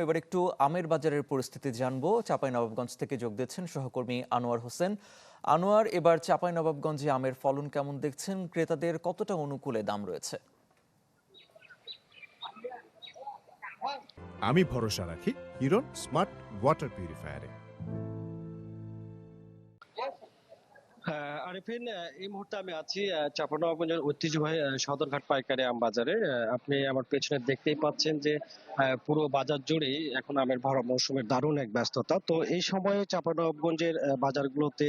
এবার একটু আমের বাজারের পরিস্থিতি জানবো। চাঁপাইনবাবগঞ্জ থেকে যোগ দিচ্ছেন সহকর্মী আনোয়ার হোসেন। আনোয়ার, এবার চাঁপাইনবাবগঞ্জে আমের ফলন কেমন দেখছেন? ক্রেতাদের কতটা অনুকূলে দাম রয়েছে? আমি ভরসা রাখি হিরন স্মার্ট ওয়াটার পিউরিফায়ারে। আরিফিন, এই মুহূর্তে আমি আছি চাঁপাইনবাবগঞ্জের ঐতিহ্যবাহী সদরঘাট পাইকারি আম বাজারে। আপনি আমার পেছনে দেখতেই পাচ্ছেন যে পুরো বাজার জুড়েই এখন আমের ভরা মৌসুমের দারুণ এক ব্যস্ততা। তো এই সময়ে চাঁপাইনবাবগঞ্জের বাজারগুলোতে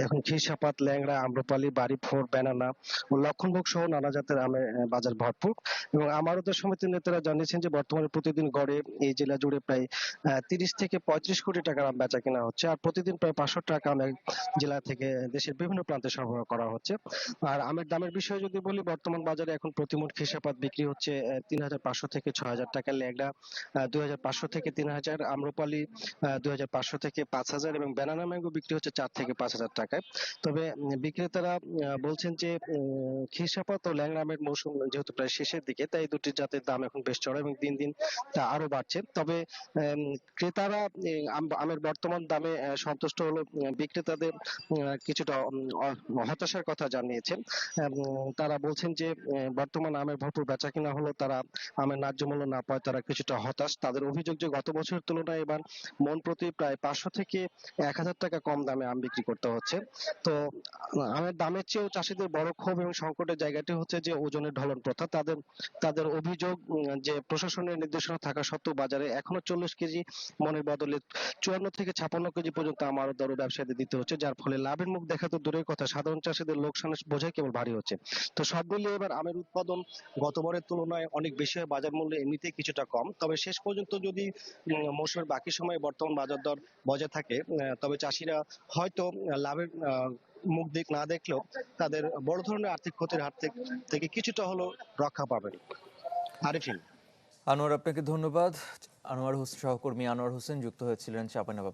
এখন খিরসাপাত, ল্যাংড়া, আম্রপালি, বাড়ি ফোর, ব্যানানা ও লক্ষণভোগ সহ নানা জাতের আমের বাজার ভরপুর। এবং আমার উদ্যোগ সমিতির নেতারা জানিয়েছেন যে বর্তমানে প্রতিদিন গড়ে এই জেলা জুড়ে প্রায় 30 থেকে 35 কোটি টাকার আম বেচা কেনা হচ্ছে। আর প্রতিদিন প্রায় 500 টাকা আম জেলা থেকে দেশের বিভিন্ন প্রান্তে সরবরাহ করা হচ্ছে। আর আমের দামের বিষয়ে যদি বলি, বর্তমান বাজারে এখন প্রতিমণ খিরসাপাত বিক্রি হচ্ছে 3,500 থেকে 6,000 টাকা, ল্যাংড়া 2,500 থেকে 3,000, আম্রপালি 2,500 থেকে 5,000 এবং ব্যানানা ম্যাঙ্গো বিক্রি হচ্ছে 4 থেকে 5,000 টাকায়। তবে বিক্রেতারা বলছেন যে খিরসাপাত ও ল্যাংড়া আমের মৌসুম যেহেতু প্রায় শেষের দিকে, তাই এই দুটি জাতের দাম এখন বেশ চড়া এবং দিন দিন তা আরো বাড়ছে। তবে ক্রেতারা আমের বর্তমান দামে সন্তুষ্ট হলো, বিক্রেতাদের কিছুটা হতাশার কথা জানিয়েছেন। তারা বলছেন যে বর্তমান আমের ভরপুর বেচাকেনা হলো, তারা আমের ন্যায্য মূল্য না পায় তারা কিছুটা হতাশ। তাদের অভিযোগ যে গত বছরের তুলনায় এবার মন প্রতি প্রায় 500 থেকে 1,000 টাকা কম দামে আম বিক্রি করতে হচ্ছে। তো আমের দামের চেয়েও চাষিদের বড় ক্ষোভ এবং সংকটের জায়গাটি হচ্ছে যে ওজনের ঢলন প্রথা। তাদের তাদের অভিযোগ যে প্রশাসনের নির্দেশনা থাকা সত্ত্বেও বাজারে এখনো 40 কেজি মনের বদলে 54 থেকে 56 কেজি পর্যন্ত আম আড়ত দর ব্যবসায়ীদের দিতে হচ্ছে, যার ফলে লাভের মুখ দেখা তো দূরের কথা, সাধারণ চাষীদের লোকসানের বোঝাই কেবল ভারী হচ্ছে। তো সব মিলিয়ে এবার আমের উৎপাদন গতবারের তুলনায় অনেক বেশি হয়, বাজার মূল্য এমনিতেই কিছুটা কম। তবে শেষ পর্যন্ত যদি মৌসুমের বাকি সময়ে বর্তমান বাজার দর বজায় থাকে, তবে চাষিরা হয়তো লাভের মুখ দিক না দেখলেও তাদের বড় ধরনের আর্থিক ক্ষতির হাত থেকে কিছুটা হলেও রক্ষা পাবেন। আরিফিন। আনোয়ার, আপনাকে ধন্যবাদ। সহকর্মী আনোয়ার হোসেন যুক্ত হয়েছিলেন চাঁপাইনবাবগঞ্জ